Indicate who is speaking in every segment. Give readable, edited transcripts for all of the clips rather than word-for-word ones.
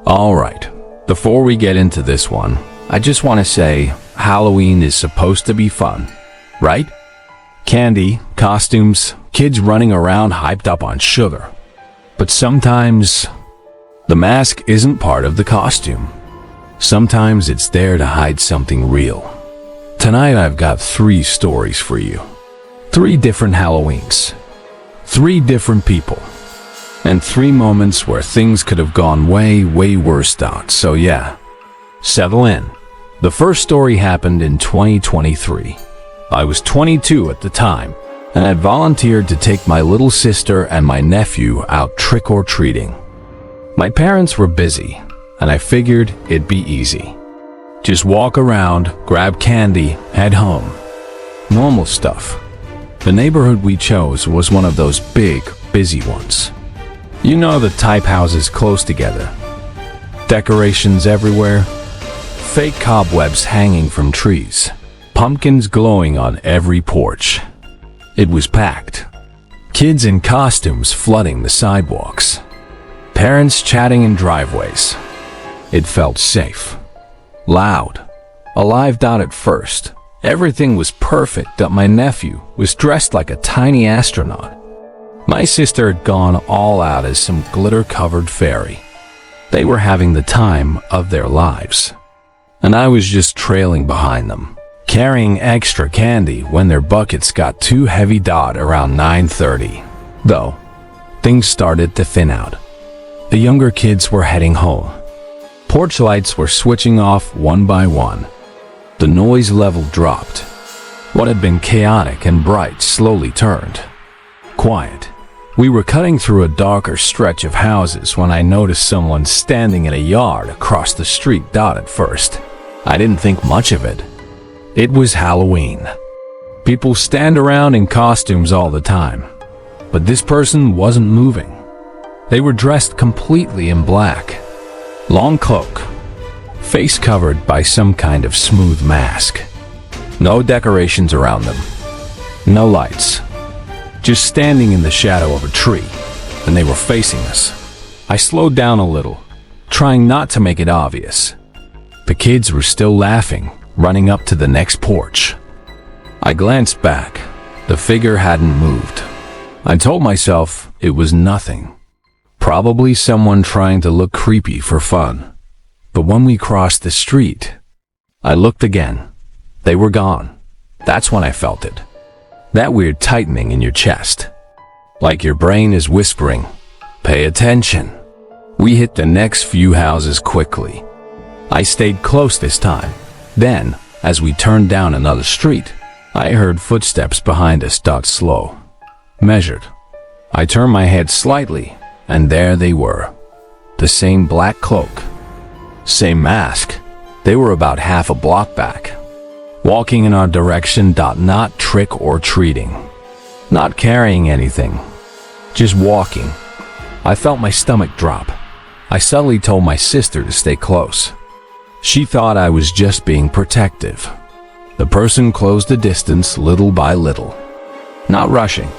Speaker 1: Alright, before we get into this one, I just want to say Halloween is supposed to be fun, right? Candy, costumes, kids running around hyped up on sugar. But sometimes, the mask isn't part of the costume. Sometimes it's there to hide something real. Tonight I've got 3 stories for you. 3 different Halloweens. 3 different people. And 3 moments where things could have gone way worse out. So yeah, settle in. The first story happened in 2023. I was 22 at the time, and I'd volunteered to take my little sister and my nephew out trick-or-treating. My parents were busy, and I figured it'd be easy. Just walk around, grab candy, head home. Normal stuff. The neighborhood we chose was one of those big, busy ones. You know, the type houses close together. Decorations everywhere. Fake cobwebs hanging from trees. Pumpkins glowing on every porch. It was packed. Kids in costumes flooding the sidewalks. Parents chatting in driveways. It felt safe. Loud. Alive. At first, everything was perfect. My nephew was dressed like a tiny astronaut. My sister had gone all out as some glitter-covered fairy. They were having the time of their lives. And I was just trailing behind them, carrying extra candy when their buckets got too heavy. Around 9:30, though, things started to thin out. The younger kids were heading home. Porch lights were switching off one by one. The noise level dropped. What had been chaotic and bright slowly turned quiet. We were cutting through a darker stretch of houses when I noticed someone standing in a yard across the street. At first, I didn't think much of it. It was Halloween. People stand around in costumes all the time, but this person wasn't moving. They were dressed completely in black. Long cloak, face covered by some kind of smooth mask. No decorations around them. No lights. Just standing in the shadow of a tree, and they were facing us. I slowed down a little, trying not to make it obvious. The kids were still laughing, running up to the next porch. I glanced back. The figure hadn't moved. I told myself it was nothing. Probably someone trying to look creepy for fun. But when we crossed the street, I looked again. They were gone. That's when I felt it. That weird tightening in your chest. Like your brain is whispering, pay attention. We hit the next few houses quickly. I stayed close this time. Then, as we turned down another street, I heard footsteps behind us. Slow. Measured. I turned my head slightly, and there they were. The same black cloak. Same mask. They were about half a block back. Walking in our direction. Not trick-or-treating. Not carrying anything. Just walking. I felt my stomach drop. I subtly told my sister to stay close. She thought I was just being protective. The person closed the distance little by little. Not rushing.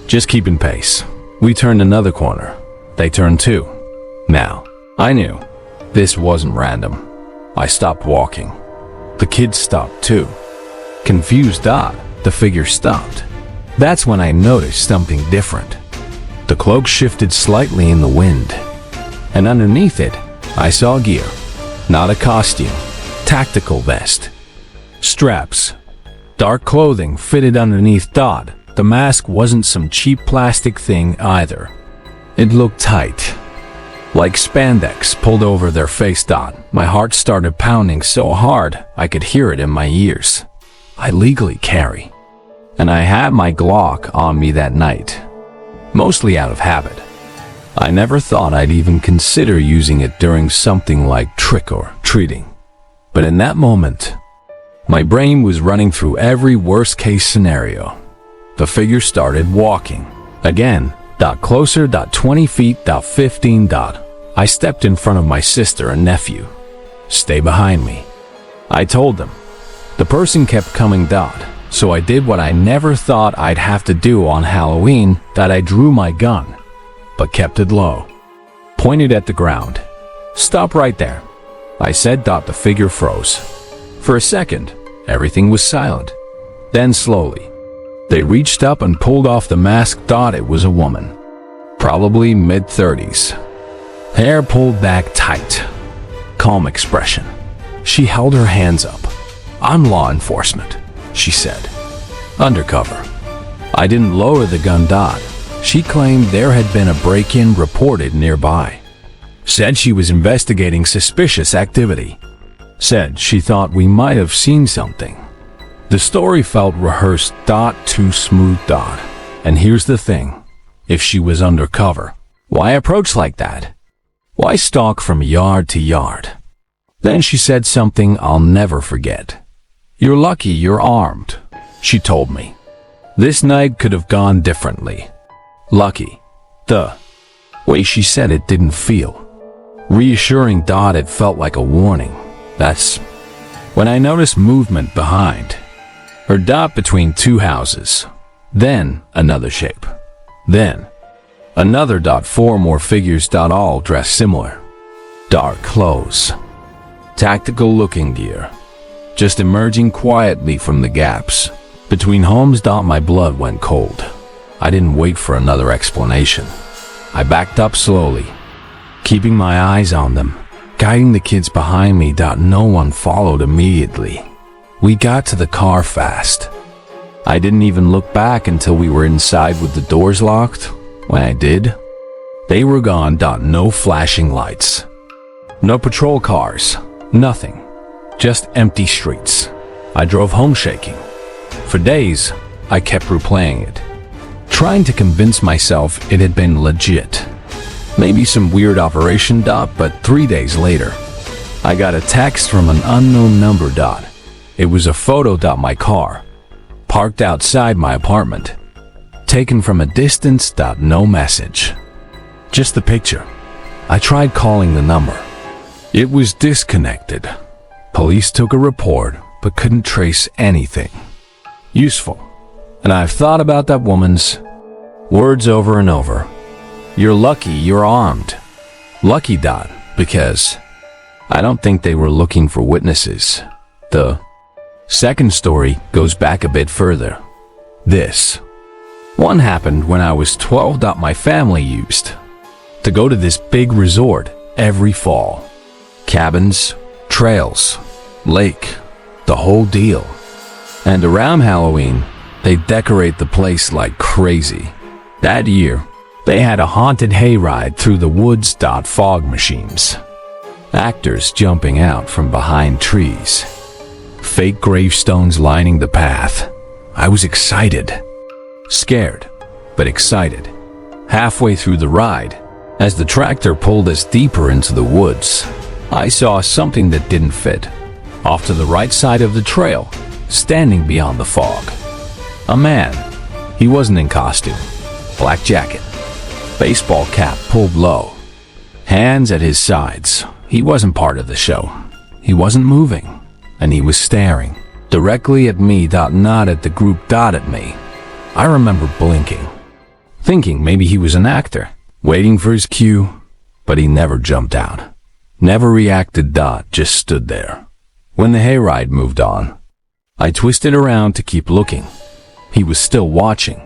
Speaker 1: Just keeping pace. We turned another corner. They turned too. Now, I knew this wasn't random. I stopped walking. The kids stopped too. Confused. The figure stopped. That's when I noticed something different. The cloak shifted slightly in the wind, and underneath it, I saw gear. Not a costume. Tactical vest. Straps. Dark clothing fitted underneath. The mask wasn't some cheap plastic thing either. It looked tight. Like spandex pulled over their face. My heart started pounding so hard I could hear it in my ears. I legally carry. And I had my Glock on me that night. Mostly out of habit. I never thought I'd even consider using it during something like trick-or-treating. But in that moment, my brain was running through every worst-case scenario. The figure started walking. Again. Closer. 20 feet. 15. I stepped in front of my sister and nephew. Stay behind me. I told them. The person kept coming. So I did what I never thought I'd have to do on Halloween. I drew my gun, but kept it low. Pointed at the ground. Stop right there, I said. The figure froze. For a second, everything was silent. Then slowly, they reached up and pulled off the mask. It was a woman, probably mid-30s. Hair pulled back tight. Calm expression. She held her hands up. I'm law enforcement, she said. Undercover. I didn't lower the gun. She claimed there had been a break-in reported nearby. Said she was investigating suspicious activity. Said she thought we might have seen something. The story felt rehearsed. Too smooth. And here's the thing. If she was undercover, why approach like that? Why stalk from yard to yard? Then she said something I'll never forget. You're lucky you're armed, she told me. This night could have gone differently. Lucky. The way she said it didn't feel reassuring. It felt like a warning. That's when I noticed movement behind her. Between two houses. Then another shape. Then another. Four more figures. All dressed similar. Dark clothes. Tactical looking gear. Just emerging quietly from the gaps between homes. My blood went cold. I didn't wait for another explanation. I backed up slowly, keeping my eyes on them, guiding the kids behind me. No one followed immediately. We got to the car fast. I didn't even look back until we were inside with the doors locked. When I did, they were gone. No flashing lights. No patrol cars. Nothing. Just empty streets. I drove home shaking. For days, I kept replaying it, trying to convince myself it had been legit. Maybe some weird operation. But 3 days later, I got a text from an unknown number. It was a photo. My car, parked outside my apartment, taken from a distance. No message, just the picture. I tried calling the number. It was disconnected. Police took a report, but couldn't trace anything useful. And I've thought about that woman's words over and over. You're lucky you're armed. Lucky. Because I don't think they were looking for witnesses. The second story goes back a bit further. This one happened when I was 12. My family used to go to this big resort every fall. Cabins, trails, lake, the whole deal. And around Halloween, they decorate the place like crazy. That year, they had a haunted hayride through the woods. Fog machines. Actors jumping out from behind trees. Fake gravestones lining the path. I was excited. Scared, but excited. Halfway through the ride, as the tractor pulled us deeper into the woods, I saw something that didn't fit. Off to the right side of the trail, standing beyond the fog. A man. He wasn't in costume. Black jacket. Baseball cap pulled low. Hands at his sides. He wasn't part of the show. He wasn't moving. And he was staring directly at me. Not at the group. At me. I remember blinking, thinking maybe he was an actor, waiting for his cue, but he never jumped out. Never reacted. Just stood there. When the hayride moved on, I twisted around to keep looking. He was still watching.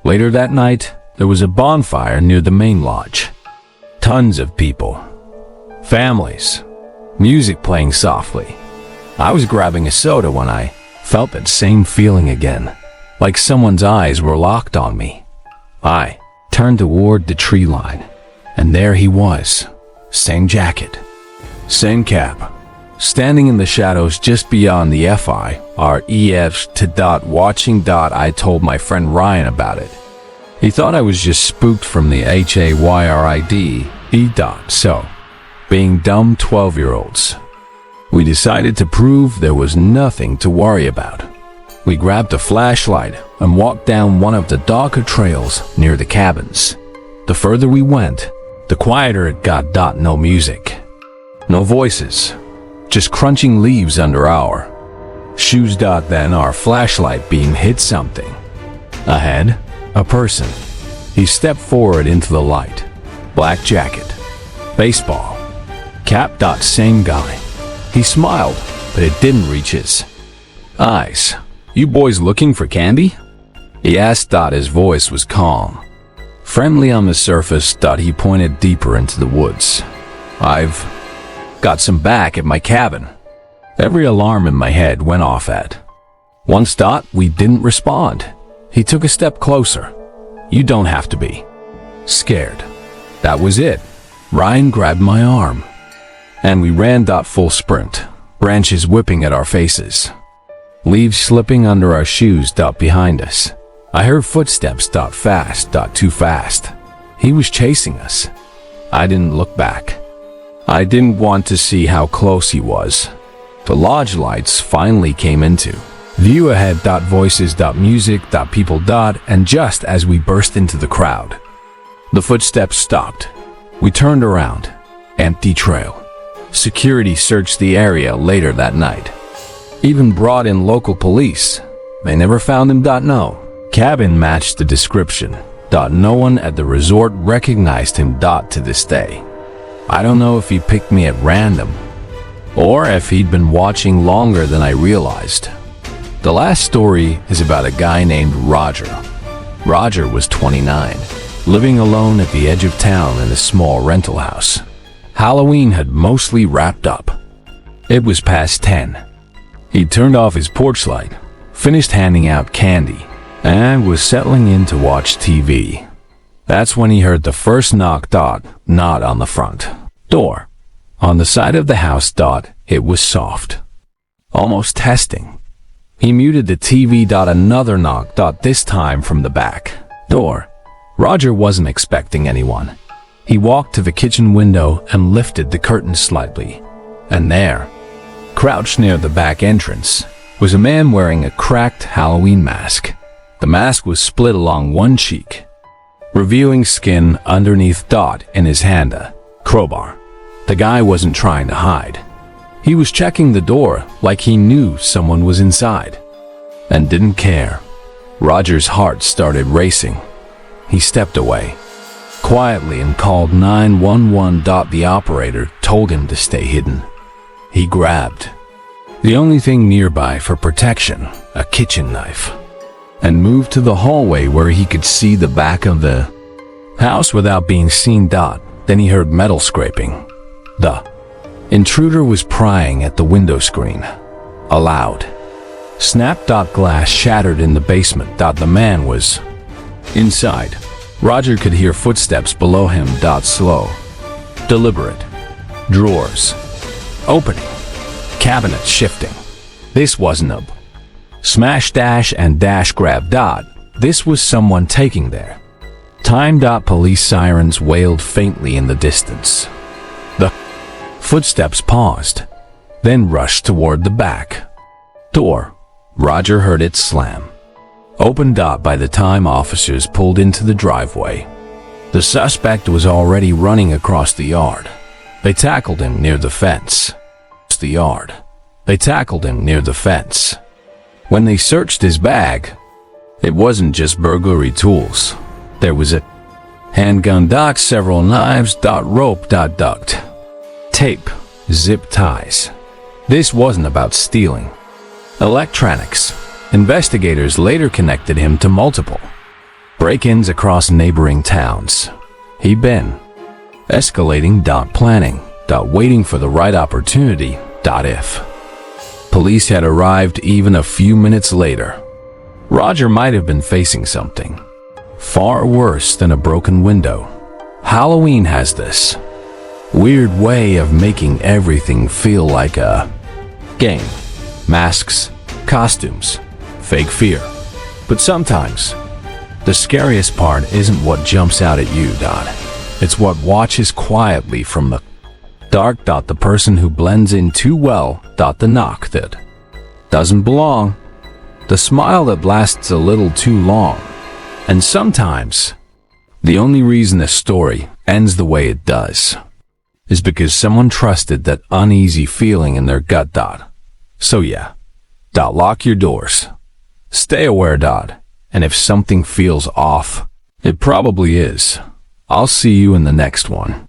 Speaker 1: Later that night, there was a bonfire near the main lodge. Tons of people. Families. Music playing softly. I was grabbing a soda when I felt that same feeling again, like someone's eyes were locked on me. I turned toward the tree line, and there he was. Same jacket. Same cap. Standing in the shadows just beyond the FIREFs to watching. I told my friend Ryan about it. He thought I was just spooked from the HAYRIDE. So, being dumb 12-year-olds, we decided to prove there was nothing to worry about. We grabbed a flashlight and walked down one of the darker trails near the cabins. The further we went, the quieter it got. No music. No voices. Just crunching leaves under our shoes. Then our flashlight beam hit something. Ahead, a person. He stepped forward into the light. Black jacket. Baseball Cap. Same guy. He smiled, but it didn't reach his eyes. You boys looking for candy? He asked. His voice was calm, friendly on the surface. He pointed deeper into the woods. I've got some back at my cabin. Every alarm in my head went off at once. We didn't respond. He took a step closer. You don't have to be scared. That was it. Ryan grabbed my arm, and we ran. Full sprint, branches whipping at our faces, leaves slipping under our shoes. Behind us, I heard footsteps. Fast. Too fast. He was chasing us. I didn't look back. I didn't want to see how close he was. The lodge lights finally came into view ahead. Voices. Music. People. And just as we burst into the crowd, the footsteps stopped. We turned around. Empty trail. Security searched the area later that night. Even brought in local police. They never found him. No cabin matched the description. No one at the resort recognized him. To this day, I don't know if he picked me at random or if he'd been watching longer than I realized. The last story is about a guy named Roger. Roger was 29, living alone at the edge of town in a small rental house. Halloween had mostly wrapped up. It was past 10. He turned off his porch light, finished handing out candy, and was settling in to watch TV. That's when he heard the first knock. Not on the front door. On the side of the house. It was soft, almost testing. He muted the TV. Another knock. This time from the back door. Roger wasn't expecting anyone. He walked to the kitchen window and lifted the curtain slightly. And there, crouched near the back entrance, was a man wearing a cracked Halloween mask. The mask was split along one cheek, revealing skin underneath. In his hand, a crowbar. The guy wasn't trying to hide. He was checking the door like he knew someone was inside and didn't care. Roger's heart started racing. He stepped away quietly and called 911. The operator told him to stay hidden. He grabbed the only thing nearby for protection, a kitchen knife, and moved to the hallway where he could see the back of the house without being seen. Then he heard metal scraping. The intruder was prying at the window screen. A loud snap. Glass shattered in the basement. The man was inside. Roger could hear footsteps below him. Slow, deliberate. Drawers opening, cabinets shifting. This wasn't a smash dash and dash grab. This was someone taking their time. Police sirens wailed faintly in the distance. The footsteps paused, then rushed toward the back door. Roger heard it slam open. By the time officers pulled into the driveway, the suspect was already running across the yard. They tackled him near the fence. When they searched his bag, it wasn't just burglary tools. There was a handgun. Several knives. Rope. Duct tape. Zip ties. This wasn't about stealing. Electronics. Investigators later connected him to multiple break-ins across neighboring towns. He'd been escalating. Planning. Waiting for the right opportunity. If police had arrived even a few minutes later, Roger might have been facing something far worse than a broken window. Halloween has this weird way of making everything feel like a game. Masks, costumes, fake fear. But sometimes, the scariest part isn't what jumps out at you. It's what watches quietly from the dark. The person who blends in too well. The knock that doesn't belong. The smile that lasts a little too long. And sometimes, the only reason a story ends the way it does is because someone trusted that uneasy feeling in their gut. So yeah, lock your doors. Stay aware. And if something feels off, it probably is. I'll see you in the next one.